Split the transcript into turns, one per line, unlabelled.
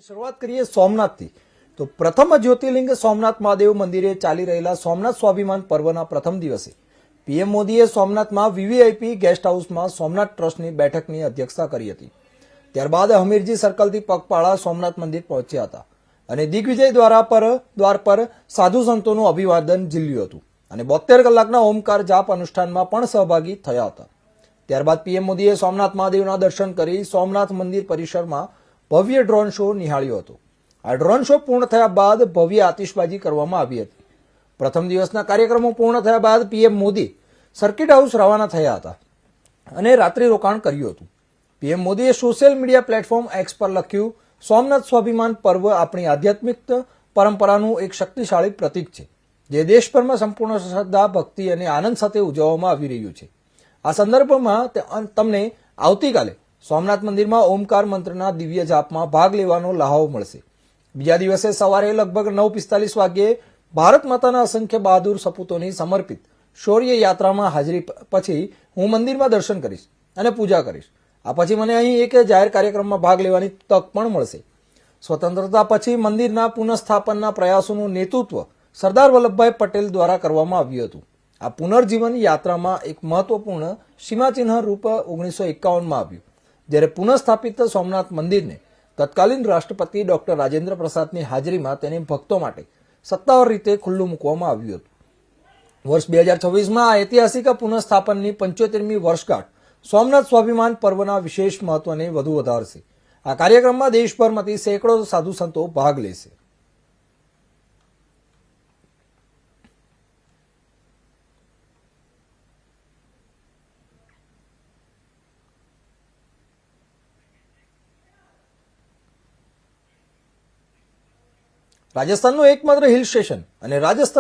શરૂઆત કરીએ સોમનાથથી તો પ્રથમ જ્યોતિર્લિંગ સોમનાથ મહાદેવ મંદિરે ચાલી રહેલા સોમનાથ સ્વાભિમાન પર્વના પ્રથમ દિવસે પીએમ મોદીએ સોમનાથમાં વીવીઆઈપી ગેસ્ટ હાઉસમાં સોમનાથ ટ્રસ્ટની બેઠકની અધ્યક્ષતા કરી હતી। ત્યારબાદ હમીરજી સર્કલથી પગપાળા સોમનાથ મંદિર પહોંચ્યા હતા અને દિગ્વિજય દ્વાર પર સાધુ સંતોનું અભિવાદન ઝીલ્યું હતું અને 72 કલાકના ઓમકાર જાપ અનુષ્ઠાનમાં પણ સહભાગી થયા હતા। ત્યારબાદ પીએમ મોદીએ સોમનાથ મહાદેવના દર્શન કરી સોમનાથ મંદિર પરિસરમાં ભવ્ય ડ્રોન શો નિહાળ્યો હતો। આ ડ્રોન શો પૂર્ણ થયા બાદ ભવ્ય આતિશબાજી કરવામાં આવી હતી। પ્રથમ દિવસના કાર્યક્રમો પૂર્ણ થયા બાદ પીએમ મોદી સર્કિટ હાઉસ રવાના થયા હતા અને રાત્રિ રોકાણ કર્યું હતું। પીએમ મોદીએ સોશિયલ મીડિયા પ્લેટફોર્મ એક્સ પર લખ્યું, સોમનાથ સ્વાભિમાન પર્વ આપણી આધ્યાત્મિક પરંપરાનું એક શક્તિશાળી પ્રતીક છે જે દેશભરમાં સંપૂર્ણ શ્રદ્ધા, ભક્તિ અને આનંદ સાથે ઉજવવામાં આવી રહ્યું છે। આ સંદર્ભમાં તમને આવતીકાલે સોમનાથ મંદિરમાં ઓમકાર મંત્રના દિવ્ય જાપમાં ભાગ લેવાનો લહાવો મળશે। બીજા દિવસે સવારે લગભગ 9:45 વાગ્યે ભારત માતાના અસંખ્ય બહાદુર સપૂતોની સમર્પિત શૌર્ય યાત્રામાં હાજરી પછી હું મંદિરમાં દર્શન કરીશ અને પૂજા કરીશ। આ પછી મને અહીં એક જાહેર કાર્યક્રમમાં ભાગ લેવાની તક પણ મળશે। સ્વતંત્રતા પછી મંદિરના પુનઃસ્થાપનના પ્રયાસોનું નેતૃત્વ સરદાર વલ્લભભાઈ પટેલ દ્વારા કરવામાં આવ્યું હતું। આ પુનર્જીવન યાત્રામાં એક મહત્વપૂર્ણ સીમાચિહ્ન રૂપ 1951માં આવ્યું જ્યારે પુનઃસ્થાપિત સોમનાથ મંદિરને તત્કાલીન રાષ્ટ્રપતિ ડોક્ટર રાજેન્દ્ર પ્રસાદની હાજરીમાં તેની ભક્તો માટે સત્તાવાર રીતે ખુલ્લું મૂકવામાં આવ્યું હતું। વર્ષ 2026માં આ ઐતિહાસિક પુનઃસ્થાપનની 75મી વર્ષગાંઠ સોમનાથ સ્વાભિમાન પર્વના વિશેષ મહત્વને વધુ વધારશે। આ કાર્યક્રમમાં દેશભરમાંથી સેંકડો સાધુ સંતો ભાગ લેશે। રાજસ્થાનનું એકમાત્ર હિલ સ્ટેશન અને રાજસ્થાન